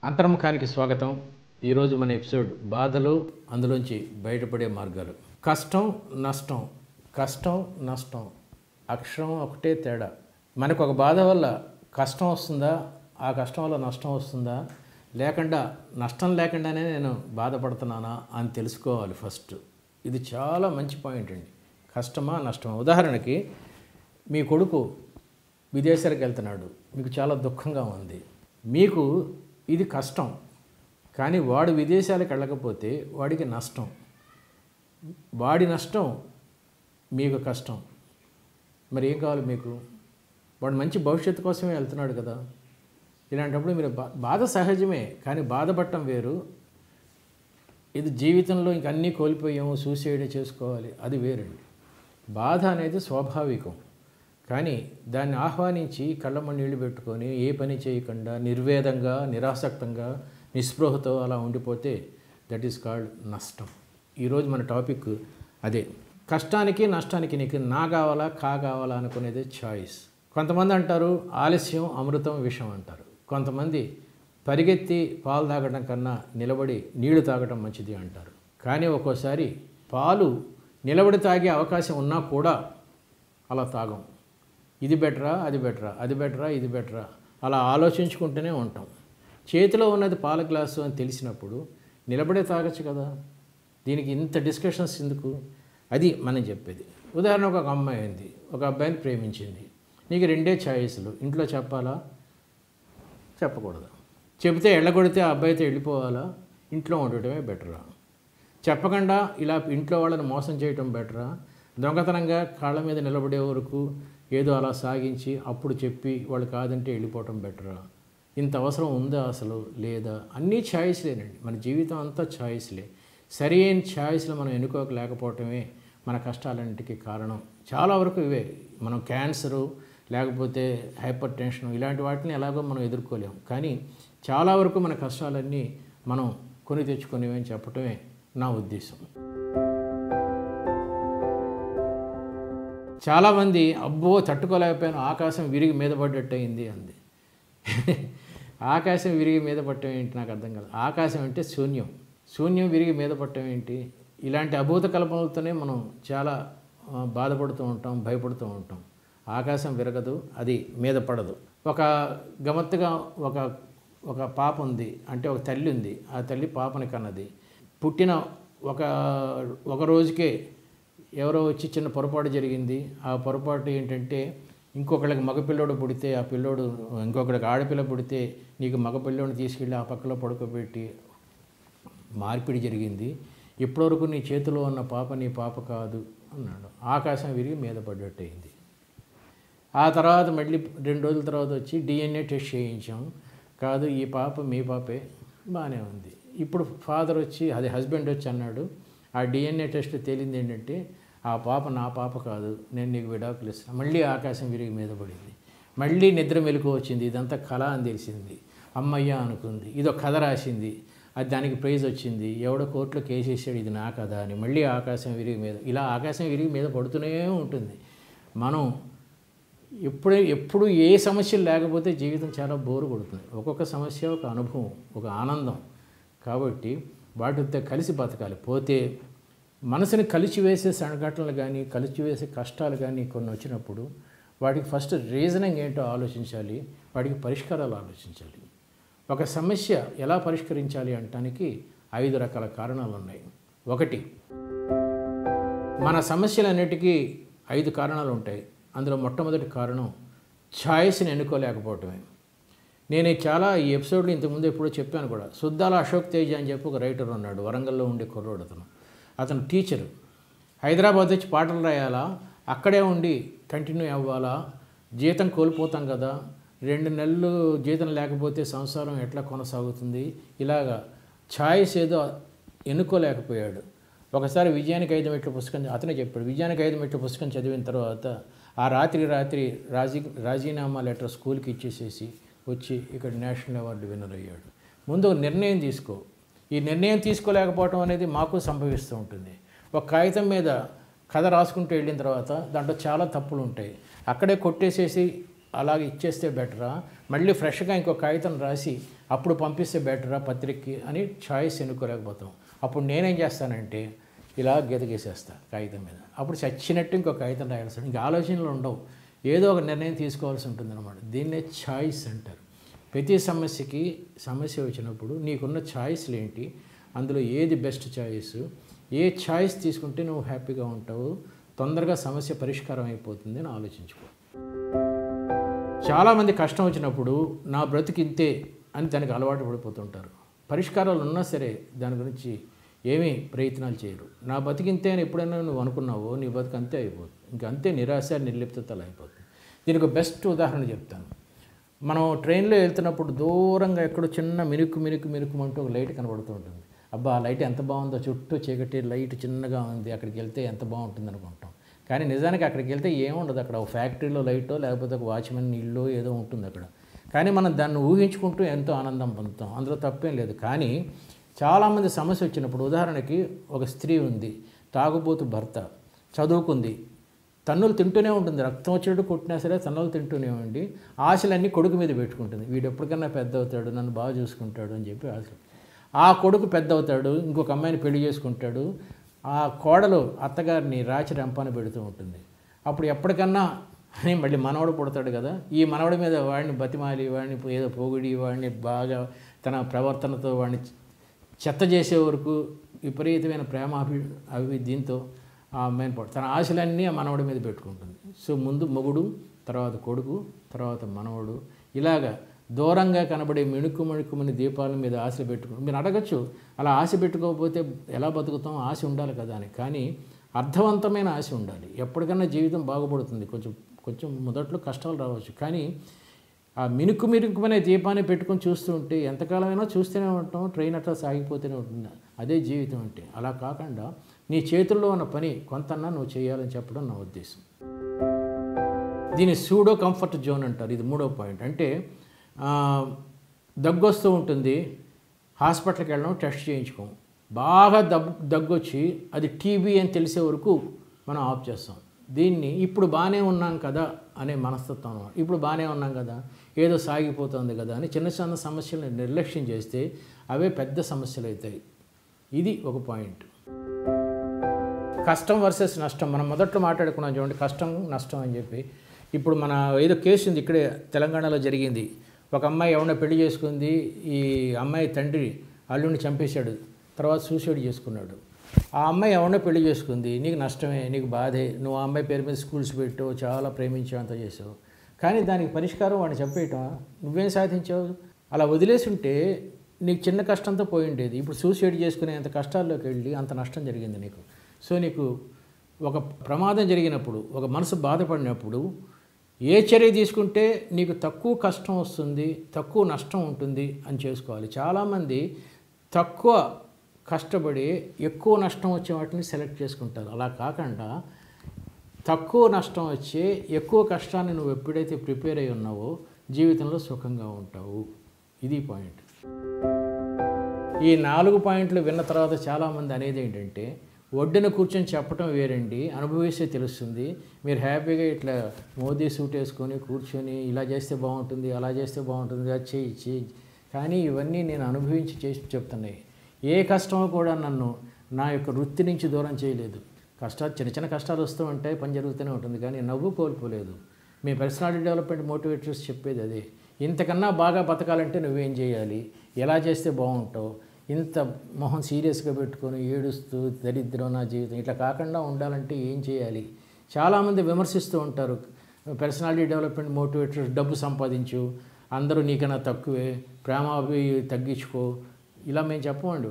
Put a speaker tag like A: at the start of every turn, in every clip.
A: అంతర్ముఖానికి స్వాగతం. ఈరోజు మన ఎపిసోడ్ బాధలు, అందులోంచి బయటపడే మార్గాలు. కష్టం నష్టం, కష్టం నష్టం, అక్షరం ఒకటే తేడా. మనకు ఒక బాధ వల్ల కష్టం వస్తుందా, ఆ కష్టం వల్ల నష్టం వస్తుందా, లేకుండా నష్టం లేకుండానే నేను బాధపడుతున్నానా అని తెలుసుకోవాలి ఫస్ట్. ఇది చాలా మంచి పాయింట్ అండి. కష్టమా నష్టమా. ఉదాహరణకి మీ కొడుకు విదేశాలకు వెళ్తున్నాడు, మీకు చాలా దుఃఖంగా ఉంది. మీకు ఇది కష్టం, కానీ వాడు విదేశాలకు వెళ్ళకపోతే వాడికి నష్టం. వాడి నష్టం మీకు కష్టం. మరి ఏం కావాలి మీకు? వాడు మంచి భవిష్యత్తు కోసమే వెళ్తున్నాడు కదా. ఇలాంటప్పుడు మీరు బాధ సహజమే, కానీ బాధపడటం వేరు. ఇది జీవితంలో ఇంక అన్నీ కోల్పోయాము, సూసైడ్ చేసుకోవాలి, అది వేరండి. బాధ అనేది స్వాభావికం, కానీ దాన్ని ఆహ్వానించి కళ్ళమ్మ నీళ్లు పెట్టుకొని ఏ పని చేయకుండా నిర్వేదంగా, నిరాసక్తంగా, నిస్పృహతో అలా ఉండిపోతే దట్ ఈస్ కాల్డ్ నష్టం. ఈరోజు మన టాపిక్ అదే. కష్టానికి నష్టానికి నీకు నా కావాలా కా కావాలా అనుకునేదే చాయిస్. కొంతమంది అంటారు ఆలస్యం అమృతం విషం అంటారు. కొంతమంది పరిగెత్తి పాలు తాగడం కన్నా నిలబడి నీళ్లు తాగడం మంచిది అంటారు. కానీ ఒక్కోసారి పాలు నిలబడి తాగే అవకాశం ఉన్నా కూడా అలా తాగం. ఇది బెటరా, అది బెటరా, అది బెటరా, ఇది బెటరా, అలా ఆలోచించుకుంటూనే ఉంటాం. చేతిలో ఉన్నది పాల గ్లాసు అని తెలిసినప్పుడు నిలబడే తాగొచ్చు కదా. దీనికి ఇంత డిస్కషన్స్ ఎందుకు? అది మనం చెప్పేది. ఉదాహరణకు ఒక అమ్మాయి ఉంది, ఒక అబ్బాయిని ప్రేమించింది. నీకు రెండే ఛాయిస్లు. ఇంట్లో చెప్పాలా, చెప్పకూడదు. చెబితే ఎళ్ళగొడితే ఆ అబ్బాయితో వెళ్ళిపోవాలా, ఇంట్లో ఉండటమే బెటరా? చెప్పకుండా ఇలా ఇంట్లో వాళ్ళని మోసం చేయటం బెటరా? దొంగతనంగా కాళ్ళ మీద నిలబడే వరకు ఏదో అలా సాగించి అప్పుడు చెప్పి వాళ్ళు కాదంటే వెళ్ళిపోవటం బెటరా? ఇంత అవసరం ఉందా అసలు, లేదా? అన్నీ ఛాయిస్లేనండి. మన జీవితం అంతా ఛాయిస్లే. సరి అయిన ఛాయిస్లు మనం ఎన్నుకోలేకపోవటమే మన కష్టాలన్నింటికీ కారణం. చాలా వరకు ఇవే. మనం క్యాన్సరు, లేకపోతే హైపర్ టెన్షన్, ఇలాంటి వాటిని ఎలాగో మనం ఎదుర్కోలేము. కానీ చాలా వరకు మన కష్టాలన్నీ మనం కొని తెచ్చుకునేవని చెప్పటమే నా ఉద్దేశం. చాలామంది అబ్బో తట్టుకోలేకపోయాను, ఆకాశం విరిగి మీద పడ్డట్టు అయింది అంది. ఆకాశం విరిగి మీద పట్టడం ఏంటి నాకు అర్థం కాదు. ఆకాశం అంటే శూన్యం, శూన్యం విరిగి మీద పట్టడం ఏంటి? ఇలాంటి అభూత కల్పనలతోనే మనం చాలా బాధపడుతూ ఉంటాం, భయపడుతూ ఉంటాం. ఆకాశం విరగదు, అది మీద పడదు. ఒక గమ్మత్తుగా ఒక పాప ఉంది, అంటే ఒక తల్లి ఉంది. ఆ తల్లి పాపని కన్నది. పుట్టిన ఒక రోజుకే ఎవరో వచ్చి చిన్న పొరపాటు జరిగింది. ఆ పొరపాటు ఏంటంటే, ఇంకొకళ్ళకి మగపిల్లోడు పుడితే ఆ పిల్లోడు, ఇంకొకళ్ళకి ఆడపిల్ల పుడితే నీకు మగపిల్లోడిని తీసుకెళ్ళి ఆ పక్కలో పడుకోబెట్టి మార్పిడి జరిగింది. ఇప్పటివరకు నీ చేతిలో ఉన్న పాప నీ పాప కాదు అన్నాడు. ఆకాశం విరిగి మీద పడ్డట్టయింది. ఆ తర్వాత మళ్ళీ 2 రోజుల తర్వాత వచ్చి DNA టెస్ట్ చేయించాం. కాదు, ఈ పాప మీ పాపే, బాగానే ఉంది. ఇప్పుడు ఫాదర్ వచ్చి, అది హస్బెండ్ వచ్చి అన్నాడు, ఆ DNA టెస్ట్ తేలింది ఏంటంటే ఆ పాప నా పాప కాదు, నేను నీకు విడాకులు ఇస్తాను. మళ్ళీ ఆకాశం విరిగి మీద పడింది. మళ్ళీ నిద్ర మెలకు వచ్చింది. ఇదంతా కళ అని తెలిసింది. అమ్మయ్య అనుకుంది. ఇదో కథ రాసింది, అది దానికి ప్రైజ్ వచ్చింది. ఎవడో కోర్టులో కేసు వేసాడు, ఇది నా కథ అని. మళ్ళీ ఆకాశం విరిగి మీద, ఇలా ఆకాశం విరిగి మీద పడుతూనే ఉంటుంది. మనం ఎప్పుడు ఏ సమస్యలు లేకపోతే జీవితం చాలా బోరు కొడుతుంది. ఒక్కొక్క సమస్య ఒక అనుభవం, ఒక ఆనందం. కాబట్టి వాటితో కలిసి బతకాలి. పోతే మనసుని కలిచివేసే సంఘటనలు కానీ, కలిచివేసే కష్టాలు కానీ కొన్ని వచ్చినప్పుడు వాటికి ఫస్ట్ రీజనింగ్ ఏంటో ఆలోచించాలి, వాటికి పరిష్కారాలు ఆలోచించాలి. ఒక సమస్య ఎలా పరిష్కరించాలి అనటానికి 5 రకాల కారణాలు ఉన్నాయి. 1, మన సమస్యలన్నిటికీ 5 కారణాలు ఉంటాయి. అందులో మొట్టమొదటి కారణం ఛాయిస్ని ఎన్నుకోలేకపోవటమే. నేను ఈ ఎపిసోడ్లో ఇంతకుముందు ఎప్పుడో చెప్పాను కూడా. సుద్దాల అశోక్ తేజ్ అని చెప్పి ఒక రైటర్ ఉన్నాడు, వరంగల్లో ఉండే కుర్రోడు. అతను టీచరు. హైదరాబాద్ వచ్చి పాటలు రాయాలా, అక్కడే ఉండి కంటిన్యూ అవ్వాలా, జీతం కోల్పోతాం కదా, 2 నెలలు జీతం లేకపోతే సంసారం ఎట్లా కొనసాగుతుంది, ఇలాగా ఛాయిస్ ఏదో ఎన్నుకోలేకపోయాడు. ఒకసారి విజయానికి 5 మెట్ల పుస్తకం అతనే చెప్పాడు. విజయానికి 5 మెట్ల పుస్తకం చదివిన తర్వాత ఆ రాత్రి రాజీనామా లెటర్ స్కూల్కి ఇచ్చేసేసి వచ్చి ఇక్కడ నేషనల్ అవార్డు విన్నర్ అయ్యాడు. ముందు నిర్ణయం తీసుకో. ఈ నిర్ణయం తీసుకోలేకపోవటం అనేది మాకు సంభవిస్తూ ఉంటుంది. ఒక కాగితం మీద కథ రాసుకుంటూ వెళ్ళిన తర్వాత దాంట్లో చాలా తప్పులు ఉంటాయి. అక్కడే కొట్టేసేసి అలాగే ఇచ్చేస్తే బెటరా, మళ్ళీ ఫ్రెష్గా ఇంకో కాగితం రాసి అప్పుడు పంపిస్తే బెటరా పత్రికకి అని చాయిస్ ఎన్నుకోలేకపోతాం. అప్పుడు నేనేం చేస్తానంటే ఇలా గీతగీసేస్తా కాగితం మీద. అప్పుడు చచ్చినట్టు ఇంకో కాగితం రాయాల్సి, ఇంకా ఆలోచనలు ఉండవు, ఏదో ఒక నిర్ణయం తీసుకోవాల్సి ఉంటుందన్నమాట. దీన్నే చాయిస్ అంటారు. ప్రతి సమస్య వచ్చినప్పుడు నీకున్న చాయిస్లు ఏంటి, అందులో ఏది బెస్ట్ చాయిస్, ఏ చాయిస్ తీసుకుంటే నువ్వు హ్యాపీగా ఉంటావు, తొందరగా సమస్య పరిష్కారం అయిపోతుంది అని ఆలోచించుకో. చాలామంది కష్టం వచ్చినప్పుడు నా బ్రతుకు ఇంతే అని దానికి అలవాటు పడిపోతుంటారు. పరిష్కారాలు ఉన్నా సరే దాని గురించి ఏమీ ప్రయత్నాలు చేయరు. నా బతికింతే అని ఎప్పుడైనా నువ్వు అనుకున్నావో నీ బతుకు అంతే అయిపోతుంది. ఇంకా అంతే నిరాశ నిర్లిప్తతలు అయిపోతుంది. దీనికి బెస్ట్ ఉదాహరణ చెప్తాను. మనం ట్రైన్లో వెళ్తున్నప్పుడు దూరంగా ఎక్కడో చిన్న మినుకు అంటూ ఒక లైట్ కనబడుతూ ఉంటుంది. అబ్బా ఆ లైట్ ఎంత బాగుందో, చుట్టూ చీకటి, లైట్ చిన్నగా ఉంది, అక్కడికి వెళ్తే ఎంత బాగుంటుంది అనుకుంటాం. కానీ నిజానికి అక్కడికి వెళ్తే ఏముండదు. అక్కడ ఒక ఫ్యాక్టరీలో లైటో లేకపోతే ఒక వాచ్మెన్ ఇల్లు ఏదో ఉంటుంది అక్కడ. కానీ మనం దాన్ని ఊహించుకుంటూ ఎంతో ఆనందం పొందుతాం, అందులో తప్పేం లేదు. కానీ చాలామంది సమస్య వచ్చినప్పుడు, ఉదాహరణకి ఒక స్త్రీ ఉంది, తాగుబోతు భర్త, చదువుకుంది, తన్నులు తింటూనే ఉంటుంది, రక్తం వచ్చినట్టు కొట్టినా సరే తన్నులు తింటూనే ఉండి ఆశలన్నీ కొడుకు మీద పెట్టుకుంటుంది. వీడు ఎప్పటికన్నా పెద్ద అవుతాడు, నన్ను బాగా చూసుకుంటాడు అని చెప్పి ఆశలు. ఆ కొడుకు పెద్ద అవుతాడు, ఇంకొక అమ్మాయిని పెళ్లి చేసుకుంటాడు, ఆ కోడలు అత్తగారిని రాచి రంపాన పెడుతూ ఉంటుంది. అప్పుడు ఎప్పటికన్నా అని మళ్ళీ మనవడు పుడతాడు కదా, ఈ మనవడి మీద వాడిని బతిమాలి, వాడిని ఏదో పొగిడి, వాడిని బాగా తన ప్రవర్తనతో వాడిని చెత్త చేసే వరకు విపరీతమైన ప్రేమ అవి దీంతో ఆ అమ్మాయిని తన ఆశలన్నీ ఆ మనవడి మీద పెట్టుకుంటుంది. సో ముందు మొగుడు, తర్వాత కొడుకు, తర్వాత మనవడు, ఇలాగా దూరంగా కనబడే మిణుకుమని దీపాల మీద ఆశ పెట్టుకుని. మీరు అడగచ్చు, అలా ఆశ పెట్టుకోకపోతే ఎలా బతుకుతాం, ఆశ ఉండాలి కదా అని. కానీ అర్థవంతమైన ఆశ ఉండాలి. ఎప్పటికన్నా జీవితం బాగుపడుతుంది. కొంచెం మొదట్లో కష్టాలు రావచ్చు, కానీ ఆ మిణుకుమనే దీపాన్ని పెట్టుకొని చూస్తూ ఉంటే ఎంతకాలమైనా చూస్తూనే ఉంటాం, ట్రైన్ అట్లా సాగిపోతూనే ఉంటుంది. అదే జీవితం అంటే. అలా కాకుండా నీ చేతుల్లో ఉన్న పని కొంతన్నా నువ్వు చేయాలని చెప్పడం నా ఉద్దేశం. దీన్ని సూడో కంఫర్ట్ జోన్ అంటారు. ఇది 3వ పాయింట్. అంటే దగ్గొస్తూ ఉంటుంది, హాస్పిటల్కి వెళ్ళడం, టెస్ట్ చేయించుకోం. బాగా దగ్గొచ్చి అది టీబీ అని తెలిసే వరకు మనం ఆఫ్ చేస్తాం. దీన్ని ఇప్పుడు బాగానే ఉన్నాం కదా అనే మనస్తత్వం. ఇప్పుడు బాగానే ఉన్నాం కదా, ఏదో సాగిపోతుంది కదా అని చిన్న చిన్న సమస్యలను నిర్లక్ష్యం చేస్తే అవే పెద్ద సమస్యలు అవుతాయి. ఇది ఒక పాయింట్. కష్టం వర్సెస్ నష్టం. మనం మొదట్లో మాట్లాడుకున్నాం చూడండి, కష్టం నష్టం అని చెప్పి. ఇప్పుడు మన ఏదో కేసు ఉంది ఇక్కడే తెలంగాణలో జరిగింది. ఒక అమ్మాయి ఎవరినో పెళ్లి చేసుకుంది, ఈ అమ్మాయి తండ్రి అల్లుడిని చంపేశాడు, తర్వాత సూసైడ్ చేసుకున్నాడు. ఆ అమ్మాయి ఎవరినో పెళ్లి చేసుకుంది, నీకు నష్టమే, నీకు బాధే, నువ్వు ఆ అమ్మాయి పేరు మీద స్కూల్స్ పెట్టావు, చాలా ప్రేమించావు, అంత చేసావు. కానీ దానికి పరిష్కారం వాడిని చంపేయటం, నువ్వేం సాధించావు? అలా వదిలేసి ఉంటే నీకు చిన్న కష్టంతో పోయి ఉండేది. ఇప్పుడు సూసైడ్ చేసుకునే అంత కష్టాల్లోకి వెళ్ళి అంత నష్టం జరిగింది నీకు. సో నీకు ఒక ప్రమాదం జరిగినప్పుడు, ఒక మనసు బాధపడినప్పుడు ఏ చర్య తీసుకుంటే నీకు తక్కువ కష్టం వస్తుంది, తక్కువ నష్టం ఉంటుంది అని చేసుకోవాలి. చాలామంది తక్కువ కష్టపడి ఎక్కువ నష్టం వచ్చే వాటిని సెలెక్ట్ చేసుకుంటారు. అలా కాకుండా తక్కువ నష్టం వచ్చే ఎక్కువ కష్టాన్ని నువ్వు ఎప్పుడైతే ప్రిపేర్ అయి ఉన్నావో జీవితంలో సుఖంగా ఉంటావు. ఇది పాయింట్. ఈ 4 పాయింట్లు విన్న తర్వాత చాలామంది అనేది ఏంటంటే, ఒడ్డున కూర్చొని చెప్పడం వేరండి, అనుభవిస్తే తెలుస్తుంది. మీరు హ్యాపీగా ఇట్లా మోదీ సూట్ వేసుకొని కూర్చొని ఇలా చేస్తే బాగుంటుంది, అలా చేస్తే బాగుంటుంది, అది చేయి. కానీ ఇవన్నీ నేను అనుభవించి చేసి చెప్తున్నాయి. ఏ కష్టమో కూడా నన్ను నా యొక్క వృత్తి నుంచి దూరం చేయలేదు. చిన్న చిన్న కష్టాలు వస్తూ ఉంటాయి, పని జరుగుతూనే ఉంటుంది, కానీ నవ్వు కోల్పోలేదు. మీ పర్సనాలిటీ డెవలప్మెంట్ మోటివేటర్స్ చెప్పేది అదే. ఇంతకన్నా బాగా బతకాలంటే నువ్వేం చేయాలి, ఎలా చేస్తే బాగుంటావు, ఇంత మొహం సీరియస్గా పెట్టుకొని ఏడుస్తూ దరిద్రం నా జీవితం ఇట్లా కాకుండా ఉండాలంటే ఏం చేయాలి. చాలామంది విమర్శిస్తూ ఉంటారు, పర్సనాలిటీ డెవలప్మెంట్ మోటివేటర్స్ డబ్బు సంపాదించు, అందరూ నీకన్నా తక్కువే, ప్రేమ తగ్గించుకో, ఇలా మేము చెప్పమండి.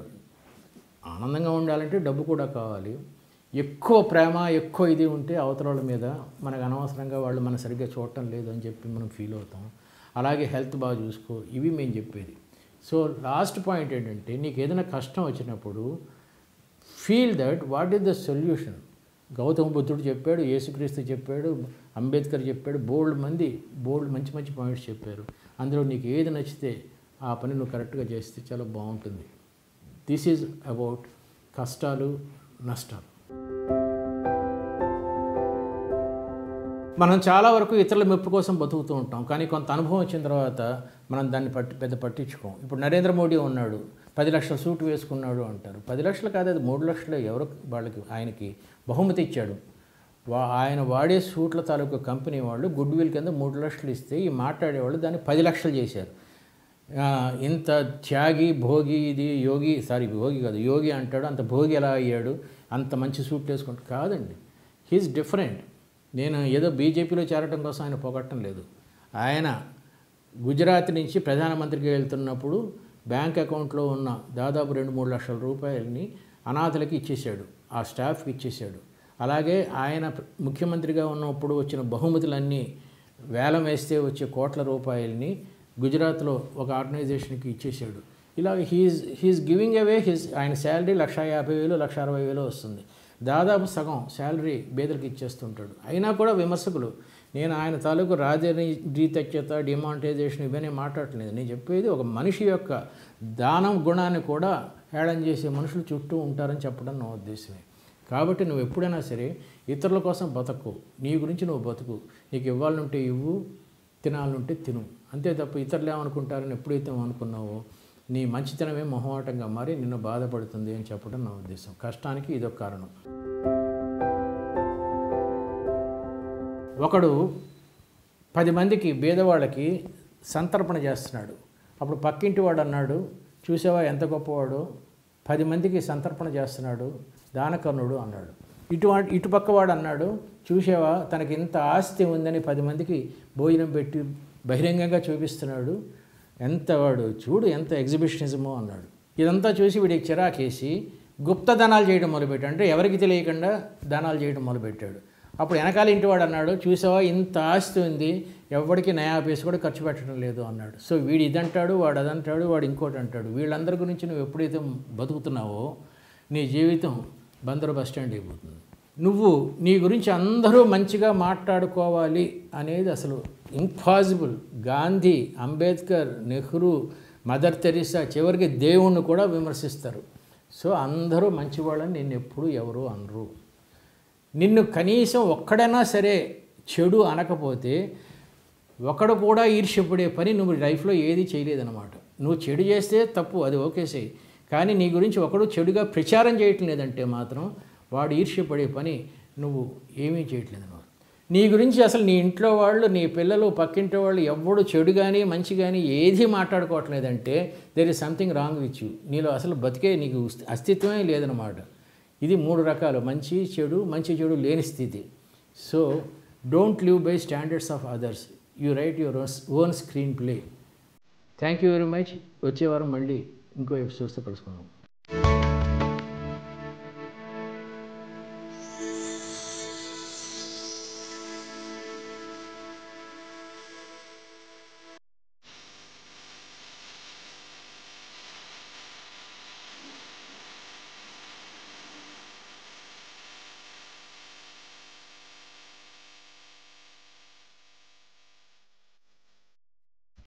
A: ఆనందంగా ఉండాలంటే డబ్బు కూడా కావాలి. ఎక్కువ ప్రేమ ఎక్కువ ఇది ఉంటే అవతరాల మీద మనకు అనవసరంగా వాళ్ళు మనం సరిగ్గా చూడటం లేదు అని చెప్పి మనం ఫీల్ అవుతాం. అలాగే హెల్త్ బాగా చూసుకో, ఇవి మేము చెప్పేది. సో లాస్ట్ పాయింట్ ఏంటంటే, నీకు ఏదైనా కష్టం వచ్చినప్పుడు feel that what is the solution. Gautama బుద్ధుడు చెప్పాడు, యేసుక్రీస్తు చెప్పాడు, అంబేద్కర్ చెప్పాడు, బోల్డ్ మంచి మంచి పాయింట్స్ చెప్పారు. అందులో నీకు ఏది నచ్చితే ఆ పని నువ్వు కరెక్ట్గా చేస్తే చాలా బాగుంటుంది. దిస్ ఈజ్ అబౌట్ కష్టాలు నష్టాలు. మనం చాలా వరకు ఇతరుల మెప్పు కోసం బతుకుతూ ఉంటాం, కానీ కొంత అనుభవం వచ్చిన తర్వాత మనం దాన్ని పెద్ద పట్టించుకోం. ఇప్పుడు నరేంద్ర మోడీ ఉన్నాడు, 10 లక్షల సూట్ వేసుకున్నాడు అంటారు. 10 లక్షలు కాదు, అది 3 లక్షలు ఎవరు వాళ్ళకి ఆయనకి బహుమతి ఇచ్చాడు. ఆయన వాడే సూట్ల తాలూకు కంపెనీ వాళ్ళు గుడ్ విల్ కింద 3 లక్షలు ఇస్తే ఈ మాట్లాడేవాళ్ళు దాన్ని 10 లక్షలు చేశారు. ఇంత త్యాగి భోగి, ఇది భోగి కాదు యోగి అంటాడు, అంత భోగి ఎలా అయ్యాడు, అంత మంచి సూట్ వేసుకుంటాడు కాదండి. He's different. నేను ఏదో బీజేపీలో చేరటం కోసం ఆయన పొగట్టం లేదు. ఆయన గుజరాత్ నుంచి ప్రధానమంత్రికి వెళ్తున్నప్పుడు బ్యాంక్ అకౌంట్లో ఉన్న దాదాపు 2-3 లక్షల రూపాయలని అనాథలకి ఇచ్చేశాడు, ఆ స్టాఫ్కి ఇచ్చేశాడు. అలాగే ఆయన ముఖ్యమంత్రిగా ఉన్నప్పుడు వచ్చిన బహుమతులన్నీ వేలం వేస్తే కోట్ల రూపాయలని గుజరాత్లో ఒక ఆర్గనైజేషన్కి ఇచ్చేశాడు. ఇలా హీఈస్ గివింగ్ అవే ఆయన శాలరీ 1,50,000 1,60,000 వస్తుంది. దాదాపు సగం శాలరీ బేదలకు ఇచ్చేస్తుంటాడు. అయినా కూడా విమర్శకులు, నేను ఆయన తాలూకు రాజనీతిజ్ఞత, డిమానిటైజేషన్ ఇవన్నీ మాట్లాడట్లేదు. నేను చెప్పేది ఒక మనిషి యొక్క దానం గుణాన్ని కూడా హేళన చేసే మనుషులు చుట్టూ ఉంటారని చెప్పడం నా ఉద్దేశమే. కాబట్టి నువ్వు ఎప్పుడైనా సరే ఇతరుల కోసం బతకు, నీ గురించి నువ్వు బతుకు. నీకు ఇవ్వాలంటే ఇవ్వు, తినాలంటే తిను, అంతే తప్ప ఇతరులు ఏమనుకుంటారని ఎప్పుడైతే అనుకున్నావో నీ మంచితనమే మొహమాటంగా మారి నిన్ను బాధపడుతుంది అని చెప్పడం నా ఉద్దేశం. కష్టానికి ఇదొక కారణం. ఒకడు 10 మందికి బీదవాళ్ళకి సంతర్పణ చేస్తున్నాడు. అప్పుడు పక్కింటి వాడు అన్నాడు, చూసావా ఎంత గొప్పవాడు, 10 మందికి సంతర్పణ చేస్తున్నాడు, దానకర్ణుడు అన్నాడు. ఇటుపక్క వాడు అన్నాడు, చూసావా తనకి ఇంత ఆస్తి ఉందని 10 మందికి భోజనం పెట్టి బహిరంగంగా చూపిస్తున్నాడు, ఎంత వాడు చూడు ఎంత ఎగ్జిబిషనిజమో అన్నాడు. ఇదంతా చూసి వీడికి చిరాకేసి గుప్త దానాలు చేయడం మొదలుపెట్టాడు. అంటే ఎవరికి తెలియకుండా దానాలు చేయడం మొదలుపెట్టాడు. అప్పుడు వెనకాల ఇంటివాడు అన్నాడు, చూసావా ఇంత ఆస్తి ఉంది, ఎవరికి నయా పైసా కూడా ఖర్చు పెట్టడం లేదు అన్నాడు. సో వీడు ఇదంటాడు, వాడు అదంటాడు, వాడు ఇంకోటి అంటాడు. వీళ్ళందరి గురించి నువ్వు ఎప్పుడైతే బతుకుతున్నావో నీ జీవితం బందరు బస్ స్టాండ్ అయిపోతుంది. నువ్వు నీ గురించి అందరూ మంచిగా మాట్లాడుకోవాలి అనేది అసలు impossible. Gandhi, Ambedkar, Nehru, mother Teresa, చివరికి దేవుణ్ణి కూడా విమర్శిస్తారు. సో అందరూ మంచివాళ్ళని నిన్ను ఎప్పుడు ఎవరు అనరు. నిన్ను కనీసం ఒక్కడైనా సరే చెడు అనకపోతే ఒకడు కూడా ఈర్ష్యపడే పని నువ్వు లైఫ్లో ఏది చేయలేదన్నమాట. నువ్వు చెడు చేస్తే తప్పు, అది ఓకే చేయి, కానీ నీ గురించి ఒకడు చెడుగా ప్రచారం చేయటం లేదంటే మాత్రం వాడు ఈర్ష్యపడే పని నువ్వు ఏమీ చేయట్లేదు అన్నమాట. నీ గురించి అసలు నీ ఇంట్లో వాళ్ళు, నీ పిల్లలు, పక్కింటి వాళ్ళు ఎవడు చెడు కానీ మంచి కానీ ఏది మాట్లాడుకోవట్లేదంటే there is something wrong with you. నీలో అసలు బతికే నీకు అస్తిత్వమే లేదనమాట. ఇది 3 రకాలు, మంచి చెడు లేని స్థితి. So don't live by standards of others, you right your own screen play. Thank you very much. వచ్చే వారం మళ్ళీ ఇంకో ఎపిసోడ్స్తో కలుసుకుందాం.